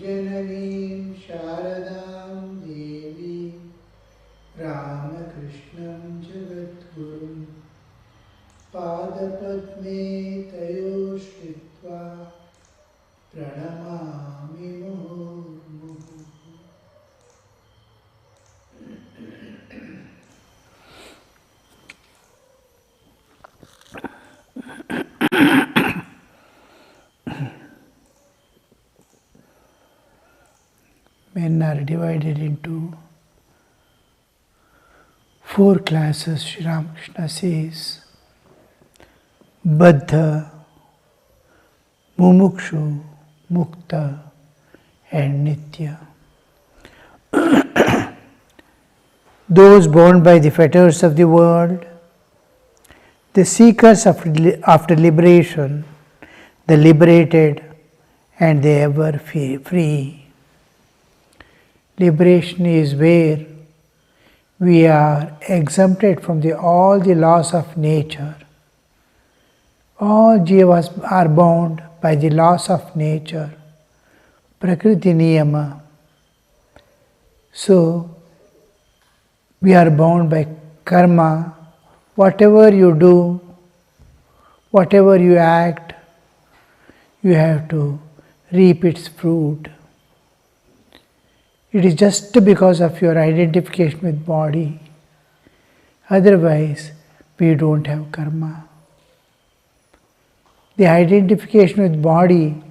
Janani Sharadam Devi Ramakrishna Jagadguru Padapadme Tayo Shritva Pranamami Murmu. Men are divided into 4 classes, Sri Ramakrishna says: Baddha, Mumukshu, Mukta, and Nitya. Those bound by the fetters of the world, the seekers after liberation, the liberated, and the ever free. Liberation is where we are exempted from all the laws of nature. All jivas are bound by the laws of nature, Prakriti Niyama. So, we are bound by karma. Whatever you do, whatever you act, you have to reap its fruit. It is just because of your identification with body. Otherwise, we don't have karma. The identification with body,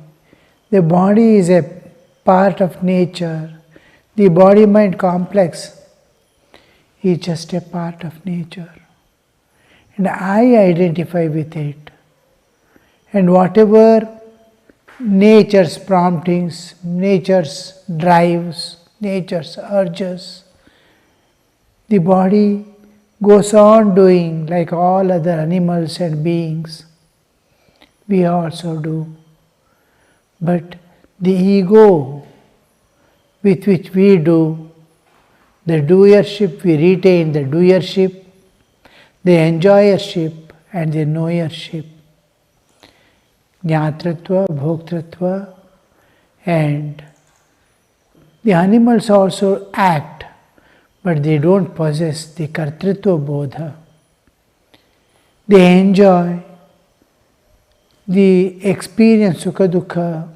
the body is a part of nature. The body-mind complex is just a part of nature. And I identify with it. And whatever nature's promptings, nature's drives, nature's urges, the body goes on doing like all other animals and beings. We also do. But the ego with which we do, the doership, we retain the doership, the enjoyership and the knowership. Jnatritva, bhoktritva, and the animals also act, but they don't possess the kartritva bodha. They enjoy the experience sukha dukkha,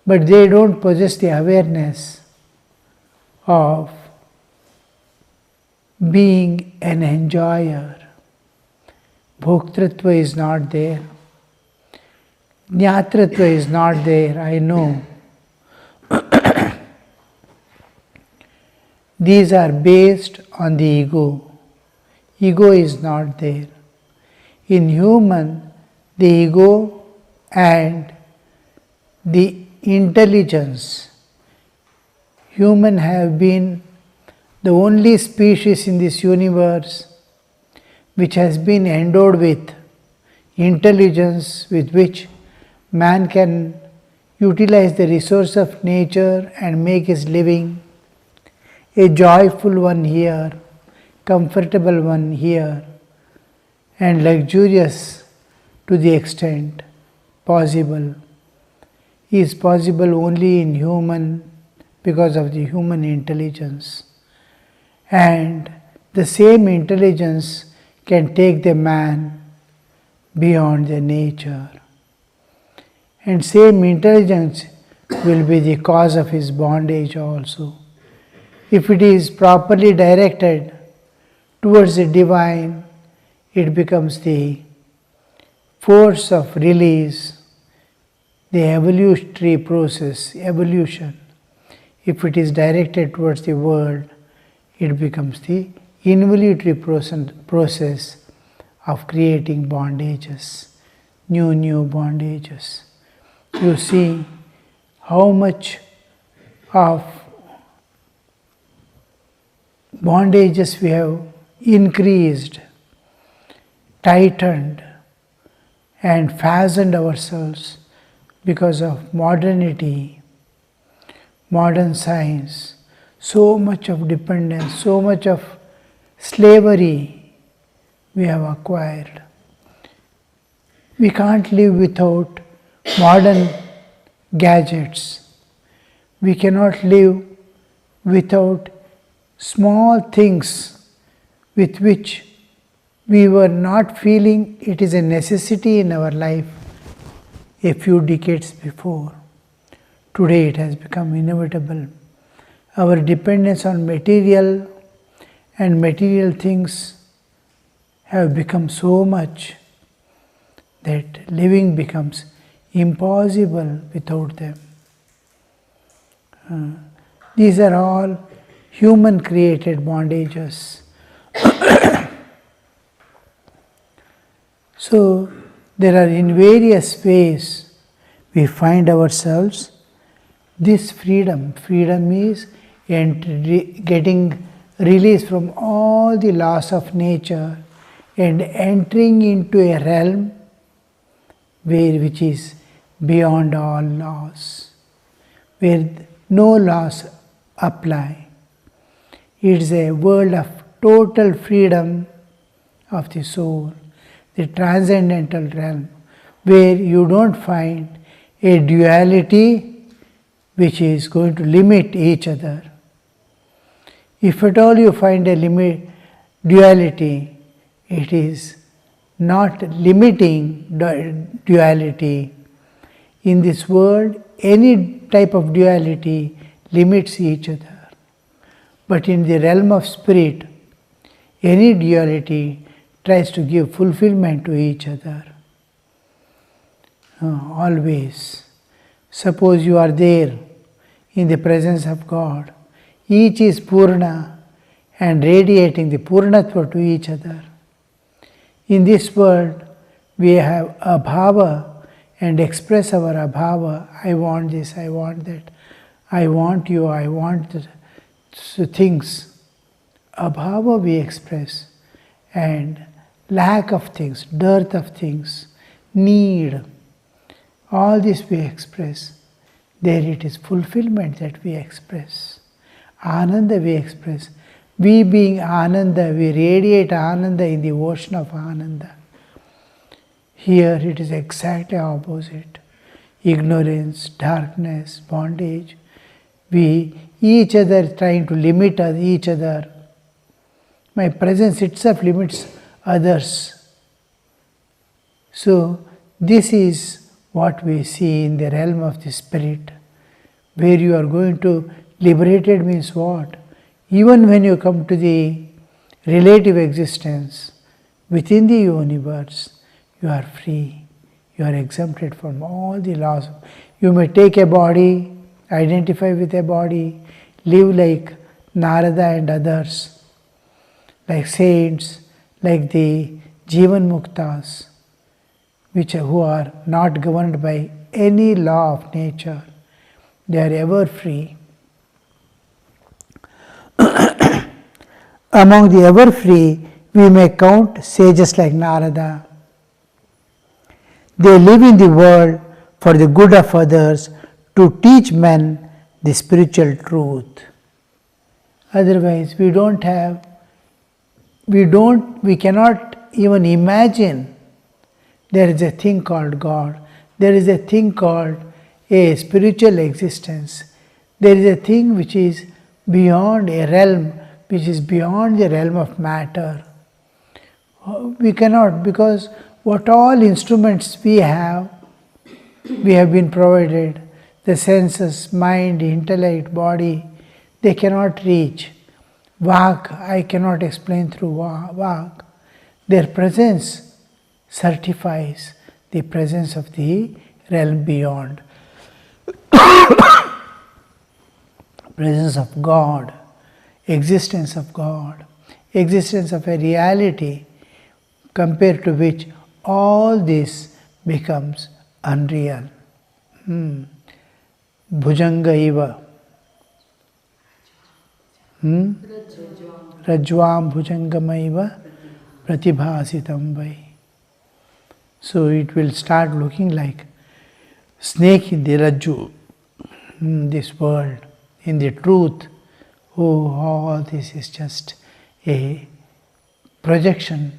but they don't possess the awareness of being an enjoyer. Bhoktritva is not there. Jnatritva is not there, I know. These are based on the ego. Ego is not there. In human, the ego and the intelligence, human have been the only species in this universe which has been endowed with intelligence with which man can utilize the resource of nature and make his living a joyful one here, comfortable one here, and luxurious to the extent possible. Is possible only in human because of the human intelligence. And the same intelligence can take the man beyond the nature. And same intelligence will be the cause of his bondage also. If it is properly directed towards the divine, it becomes the force of release, the evolutionary process, evolution. If it is directed towards the world, it becomes the involuntary process of creating bondages, new bondages. You see how much of bondages we have increased, tightened, and fastened ourselves because of modernity, modern science, so much of dependence, so much of slavery we have acquired. We can't live without modern gadgets. We cannot live without small things with which we were not feeling it is a necessity in our life a few decades before. Today it has become inevitable. Our dependence on material and material things have become so much that living becomes impossible without them. These are all human created bondages. So there are in various ways we find ourselves this freedom. Freedom is getting release from all the laws of nature and entering into a realm which is beyond all laws, where no laws apply. It is a world of total freedom of the soul, the transcendental realm, where you don't find a duality which is going to limit each other. If at all you find a duality, it is not limiting duality. In this world, any type of duality limits each other. But in the realm of spirit, any duality tries to give fulfillment to each other. Always. Suppose you are there in the presence of God. Each is Purna and radiating the Purnatva to each other. In this world, we have abhava and express our abhava. I want this, I want that, I want you, I want the things. Abhava we express, and lack of things, dearth of things, need, all this we express. There it is fulfillment that we express. Ananda we express. We being Ananda, we radiate Ananda in the ocean of Ananda. Here it is exactly opposite. Ignorance, darkness, bondage. We each other trying to limit each other. My presence itself limits others. So this is what we see in the realm of the spirit, where you are going to liberated means what? Even when you come to the relative existence within the universe, you are free. You are exempted from all the laws. You may take a body, identify with a body, live like Narada and others, like saints, like the Jivan Muktas, who are not governed by any law of nature. They are ever free. Among the ever free, we may count sages like Narada. They live in the world for the good of others, to teach men the spiritual truth. Otherwise, we cannot even imagine there is a thing called God. There is a thing called a spiritual existence. There is a thing which is beyond a realm, which is beyond the realm of matter. We cannot, because what all instruments we have been provided, the senses, mind, intellect, body, they cannot reach. Vak, I cannot explain through Vak. Their presence certifies the presence of the realm beyond. Presence of God, existence of God, existence of a reality compared to which all this becomes unreal. Bhujanga iva. Rajvam bhujangamaiva pratibhasitam vai. So it will start looking like snake in the rajju, this world, in the truth. Oh, all this is just a projection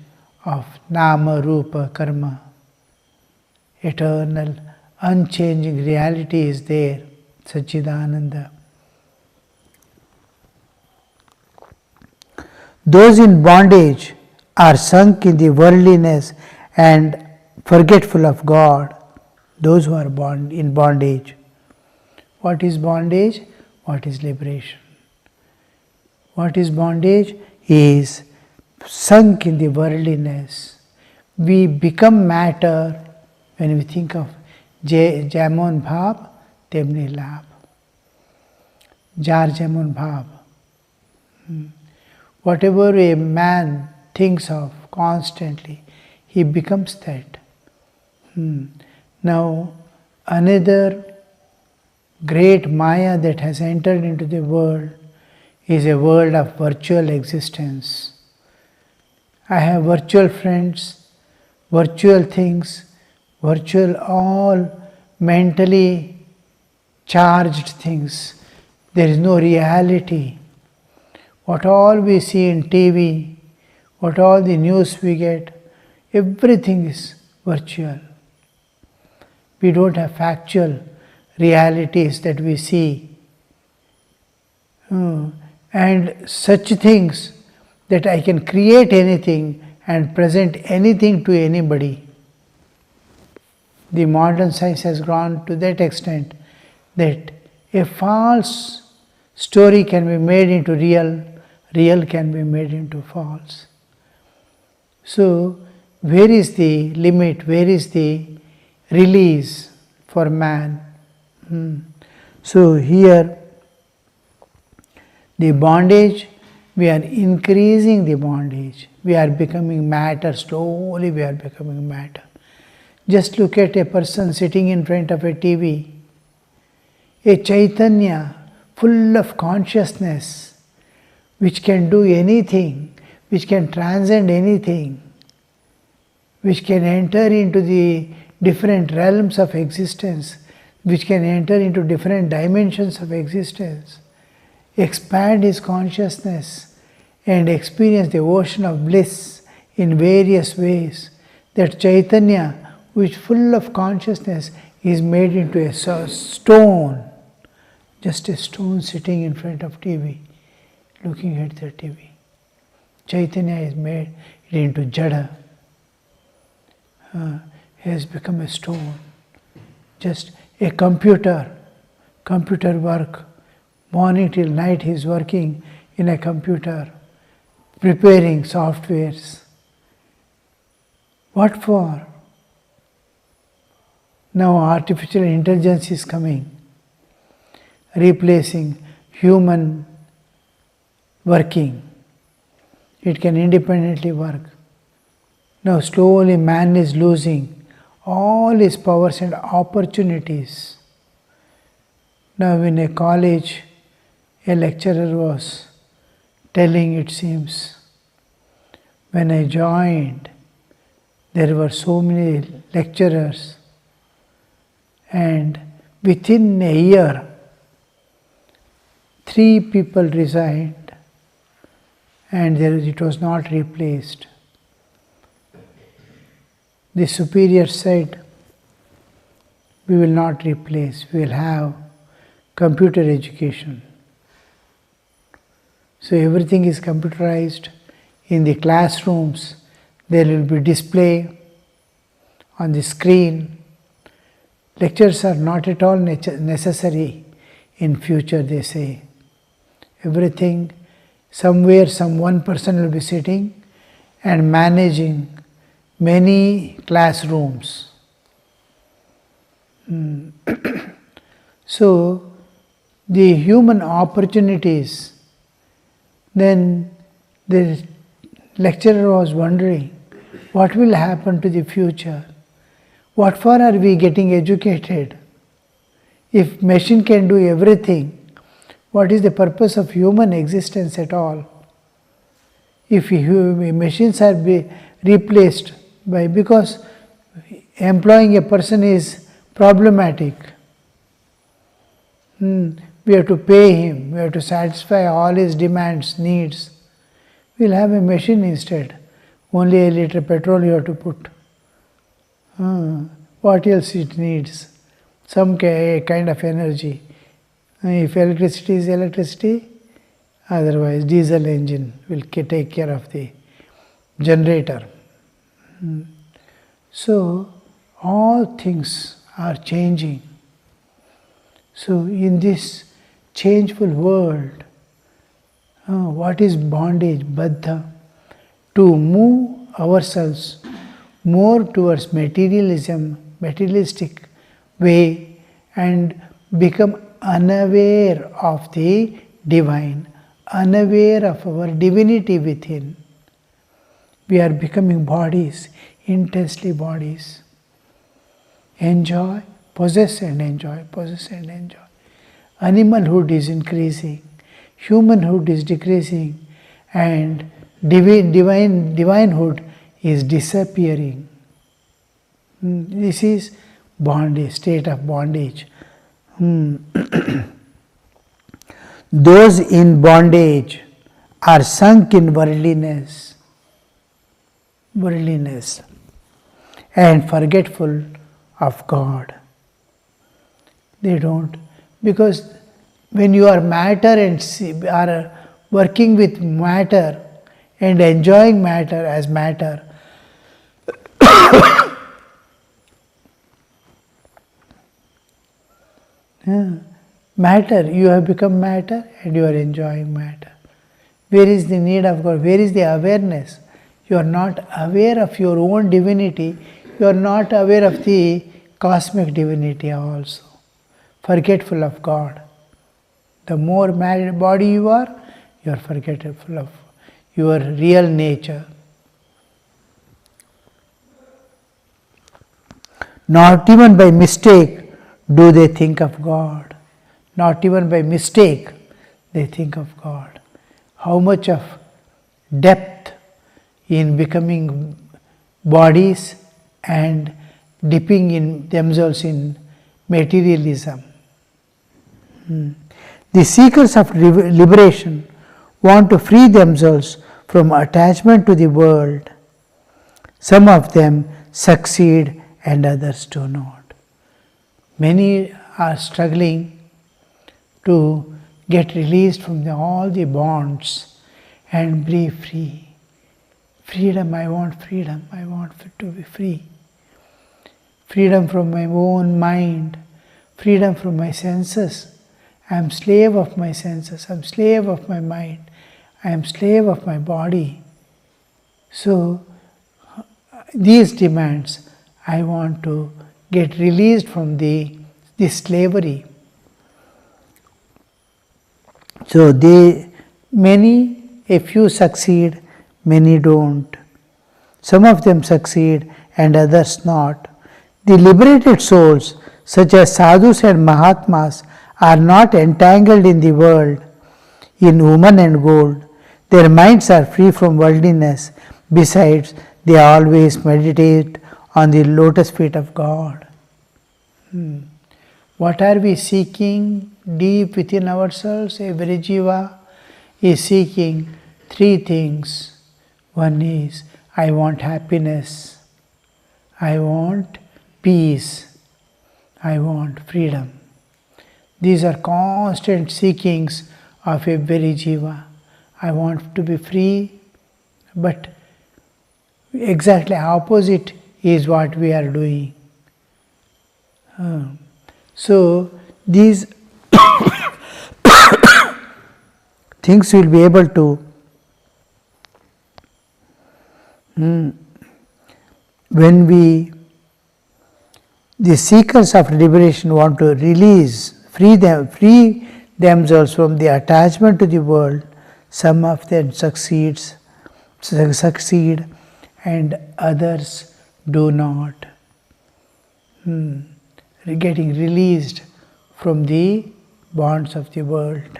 of nama, rupa, karma. Eternal, unchanging reality is there. Satchidananda. Those in bondage are sunk in the worldliness and forgetful of God. Those who are in bondage. What is bondage? What is liberation? What is bondage? Is sunk in the worldliness. We become matter when we think of Jamon Bhav, Temni Labh. Jar Jamon Bhav. Whatever a man thinks of constantly, he becomes that. Now, another great Maya that has entered into the world is a world of virtual existence. I have virtual friends, virtual things, virtual all mentally charged things. There is no reality. What all we see in TV, what all the news we get, everything is virtual. We don't have factual realities that we see. And such things that I can create anything and present anything to anybody. The modern science has gone to that extent that a false story can be made into real, real can be made into false. So, where is the limit? Where is the release for man? So, here the bondage, we are increasing the bondage. We are becoming matter, slowly we are becoming matter. Just look at a person sitting in front of a TV, a Chaitanya full of consciousness, which can do anything, which can transcend anything, which can enter into the different realms of existence, which can enter into different dimensions of existence, expand his consciousness and experience the ocean of bliss in various ways. That Chaitanya, which full of consciousness, is made into a stone, just a stone sitting in front of TV, looking at the TV. Chaitanya is made into Jada, has become a stone, just a computer work. Morning till night he is working in a computer, preparing softwares. What for? Now artificial intelligence is coming, replacing human working. It can independently work. Now slowly man is losing all his powers and opportunities. Now in a college, a lecturer was telling, it seems, when I joined, there were so many lecturers, and within a year, 3 people resigned, and it was not replaced. The superior said, we will not replace, we will have computer education. So everything is computerized. In the classrooms, there will be display on the screen. Lectures are not at all necessary in future, they say. Everything, somewhere one person will be sitting and managing many classrooms. So, the human opportunities, then the lecturer was wondering, what will happen to the future? What for are we getting educated? If machine can do everything, what is the purpose of human existence at all? If machines are replaced because employing a person is problematic. We have to pay him, we have to satisfy all his demands, needs. We'll have a machine instead. Only a liter petrol you have to put. What else it needs? Some kind of energy. If electricity is electricity, otherwise diesel engine will take care of the generator. So all things are changing. So in this changeful world, what is bondage, baddha? To move ourselves more towards materialistic way and become unaware of the divine, unaware of our divinity within. We are becoming bodies, intensely bodies. Enjoy, possess and enjoy, possess and enjoy. Animalhood is increasing, humanhood is decreasing, and divinehood is disappearing. This is bondage, state of bondage. Those in bondage are sunk in worldliness and forgetful of God. They don't, because when you are matter and are working with matter and enjoying matter as matter, matter, you have become matter and you are enjoying matter. Where is the need of God? Where is the awareness? You are not aware of your own divinity. You are not aware of the cosmic divinity also. Forgetful of God. The more body you are forgetful of your real nature. Not even by mistake do they think of God. Not even by mistake they think of God. How much of depth in becoming bodies and dipping in themselves in materialism. The seekers of liberation want to free themselves from attachment to the world. Some of them succeed and others do not. Many are struggling to get released from all the bonds and be free. Freedom, I want freedom, I want to be free. Freedom from my own mind, freedom from my senses. I am slave of my senses, I am slave of my mind, I am slave of my body. So, these demands, I want to get released from this slavery. So, a few succeed, many don't. Some of them succeed and others not. The liberated souls, such as sadhus and mahatmas, are not entangled in the world, in woman and gold. Their minds are free from worldliness. Besides, they always meditate on the lotus feet of God. What are we seeking deep within ourselves? Every jiva is seeking three things. One is, I want happiness, I want peace, I want freedom. These are constant seekings of every jiva. I want to be free, but exactly opposite is what we are doing. So these things will be able to when the seekers of liberation want to free themselves from the attachment to the world. Some of them succeed and others do not. Getting released from the bonds of the world.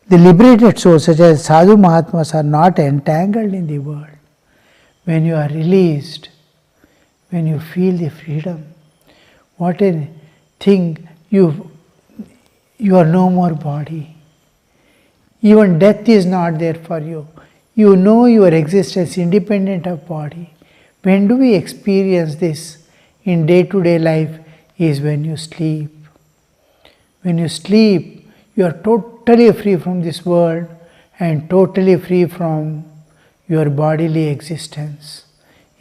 The liberated souls, such as sadhu mahatmas, are not entangled in the world. When you are released, when you feel the freedom, what a thing, you are no more body. Even death is not there for you. You know your existence independent of body. When do we experience this in day-to-day life? Is when you sleep. When you sleep, you are totally free from this world and totally free from your bodily existence.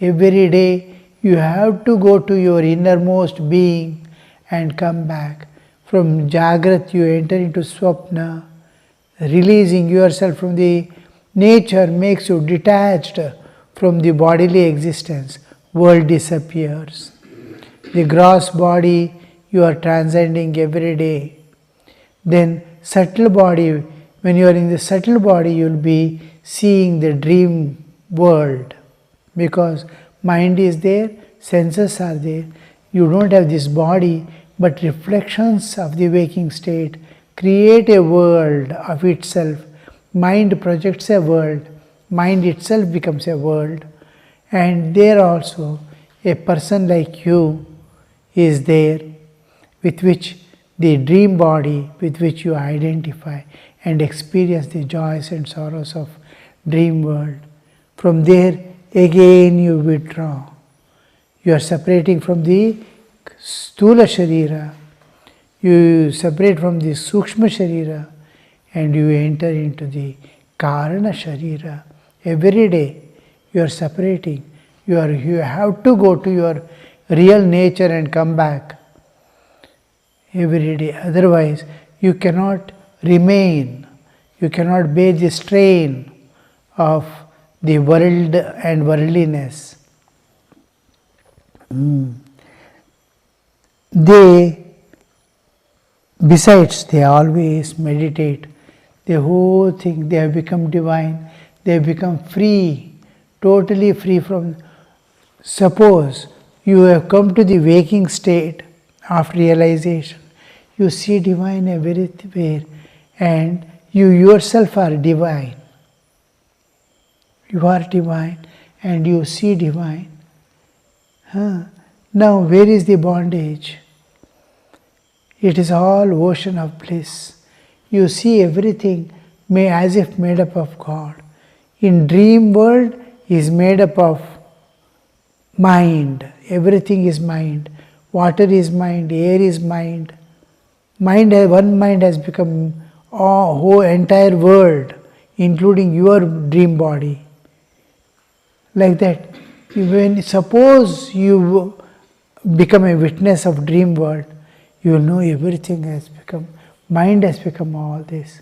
Every day you have to go to your innermost being and come back. From Jagrat you enter into Swapna. Releasing yourself from the nature makes you detached from the bodily existence. World disappears. The gross body you are transcending every day. Then subtle body, when you are in the subtle body, you will be seeing the dream world, because mind is there, senses are there. You don't have this body, but reflections of the waking state create a world of itself. Mind projects a world, mind itself becomes a world, and there also a person like you is there, with which the dream body with which you identify and experience the joys and sorrows of dream world. From there again you withdraw. You are separating from the Stula Sharira, you separate from the Sukshma Sharira, and you enter into the Karana Sharira. Every day you are separating. You have to go to your real nature and come back every day. Otherwise, you cannot remain. You cannot bear the strain of the world and worldliness. Besides, they always meditate. The whole thing, they have become divine. They have become free, totally free from. Suppose you have come to the waking state of realization. You see divine everywhere, and you yourself are divine. You are divine and you see divine. Now, where is the bondage? It is all ocean of bliss. You see everything as if made up of God. In dream world is made up of mind. Everything is mind. Water is mind. Air is mind. One mind has become whole entire world, including your dream body. Like that, when suppose you become a witness of dream world, you will know everything has become, mind has become all this.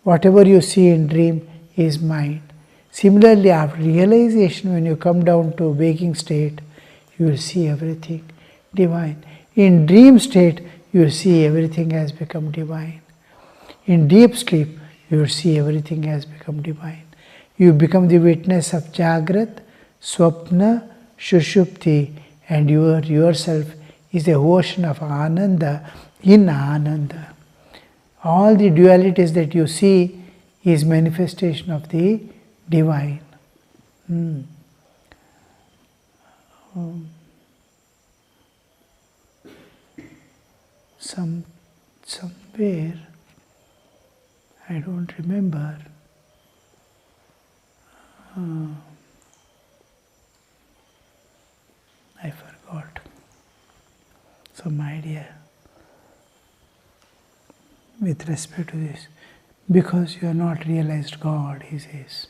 Whatever you see in dream is mind. Similarly, after realization, when you come down to waking state, you will see everything divine. In dream state, you will see everything has become divine. In deep sleep, you will see everything has become divine. You become the witness of Jagrat, Swapna, Shushupti, and yourself is the ocean of Ananda in Ananda. All the dualities that you see is manifestation of the divine. Somewhere, I don't remember, I forgot some idea with respect to this. Because you have not realized God, he says.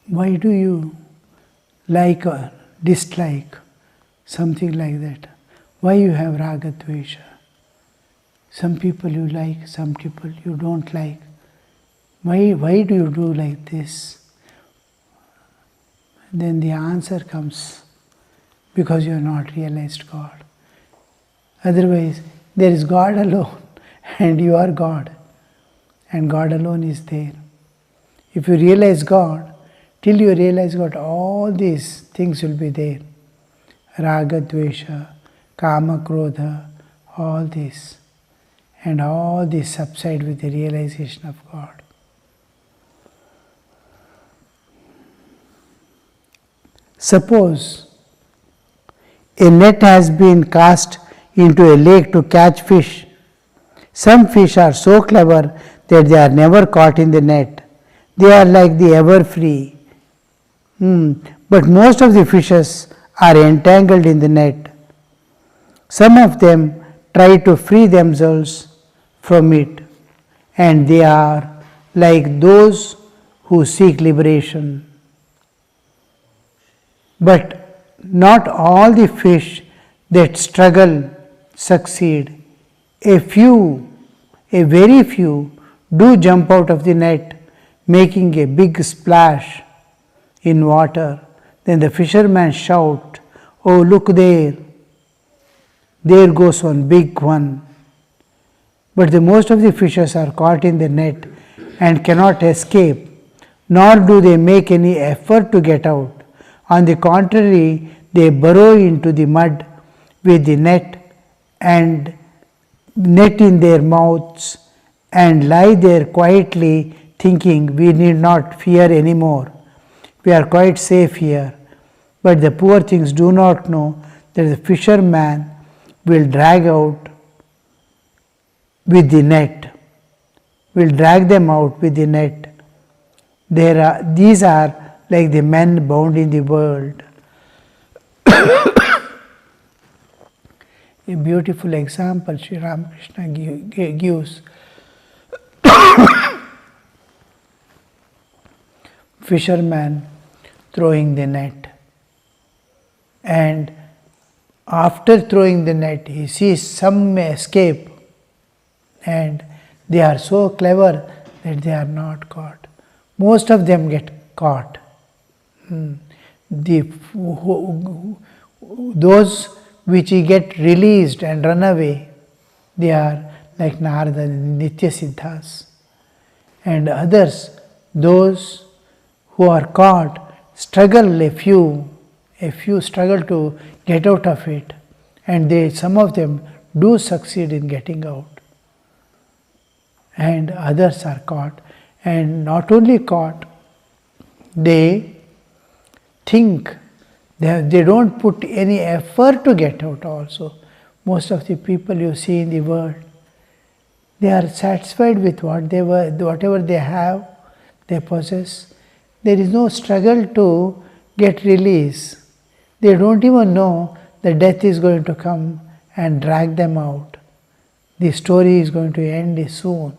Why do you like or dislike something like that? Why you have raga dvesha? Some people you like, some people you don't like. Why do you do like this? Then the answer comes, because you have not realized God. Otherwise, there is God alone and you are God, and God alone is there. If you realize God, till you realize God, all these things will be there. Raga, dvesha, kama, krodha, all this. And all this subside with the realization of God. Suppose a net has been cast into a lake to catch fish. Some fish are so clever that they are never caught in the net. They are like the ever free. But most of the fishes are entangled in the net. Some of them try to free themselves from it, and they are like those who seek liberation. But not all the fish that struggle succeed. A very few, do jump out of the net, making a big splash in water. Then the fishermen shout, "Oh, look there! There goes one big one." But the most of the fishes are caught in the net and cannot escape, nor do they make any effort to get out. On the contrary, they burrow into the mud with the net in their mouths and lie there quietly, thinking, "We need not fear any more. We are quite safe here." But the poor things do not know that the fisherman will drag out with the net, will drag them out with the net. These are like the men bound in the world. A beautiful example Sri Ramakrishna gives. Fisherman throwing the net, and after throwing the net he sees some may escape, and they are so clever that they are not caught. Most of them get caught. Those which get released and run away, they are like Narada, Nitya Siddhas. And others, those who are caught, struggle, a few struggle to get out of it, and some of them do succeed in getting out. And others are caught, and not only caught, they think, they don't put any effort to get out also. Most of the people you see in the world, they are satisfied with whatever they have, they possess. There is no struggle to get release. They don't even know that death is going to come and drag them out. The story is going to end soon.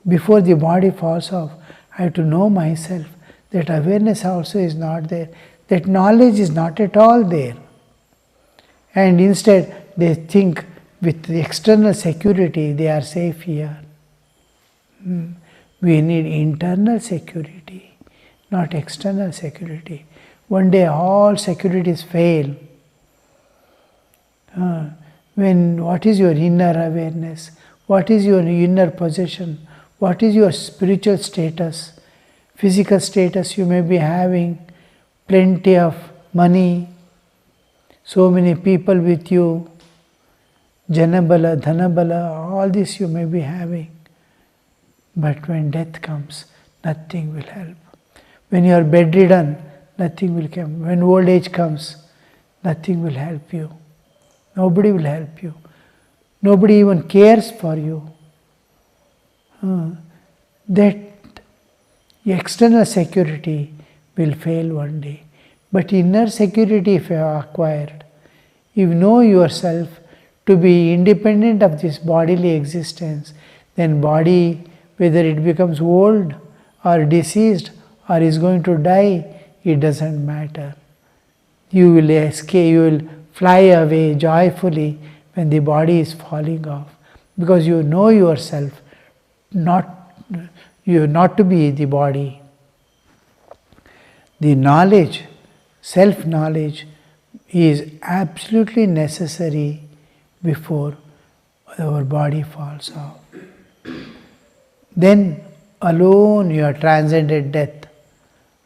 Before the body falls off, I have to know myself. That awareness also is not there. That knowledge is not at all there. And instead they think with the external security they are safe here. We need internal security, not external security. One day all securities fail. What is your inner awareness? What is your inner possession? What is your spiritual status? Physical status, you may be having plenty of money, so many people with you, Janabala, Dhanabala, all this you may be having. But when death comes, nothing will help. When you are bedridden, nothing will come. When old age comes, nothing will help you. Nobody will help you. Nobody even cares for you. That external security will fail one day. But inner security, if you have acquired, you know yourself to be independent of this bodily existence, then body, whether it becomes old or diseased or is going to die, it doesn't matter. You will escape, you will fly away joyfully when the body is falling off, because you know yourself not to be the body. The knowledge, self-knowledge, is absolutely necessary before our body falls off. Then alone you are transcended death.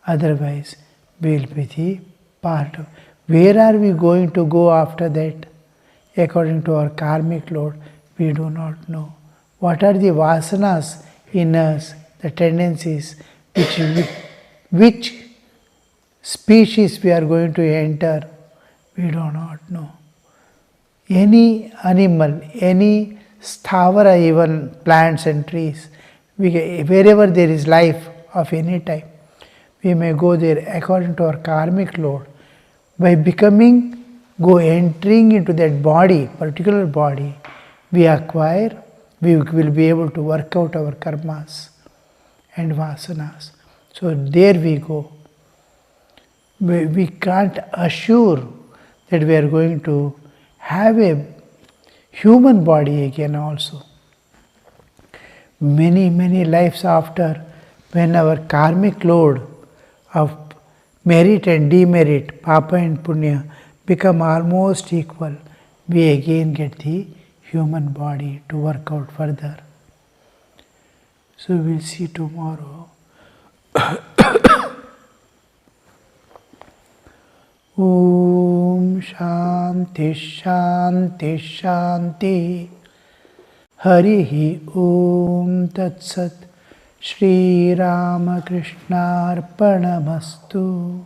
Otherwise, we will be the part of. Where are we going to go after that? According to our karmic load, we do not know. What are the vasanas in us, the tendencies, which species we are going to enter, we do not know. Any animal, any sthavara, even plants and trees, Wherever there is life of any type, we may go there according to our karmic load. By entering into that body, particular body, we will be able to work out our karmas and vasanas. So there we go. We can't assure that we are going to have a human body again also. Many lives after, when our karmic load of merit and demerit, papa and punya, become almost equal, we again get the human body to work out further. So we'll see tomorrow. Om Shanti Shanti Shanti. Harihi Om Tat Sat. Shri Ramakrishna Arpanamastu.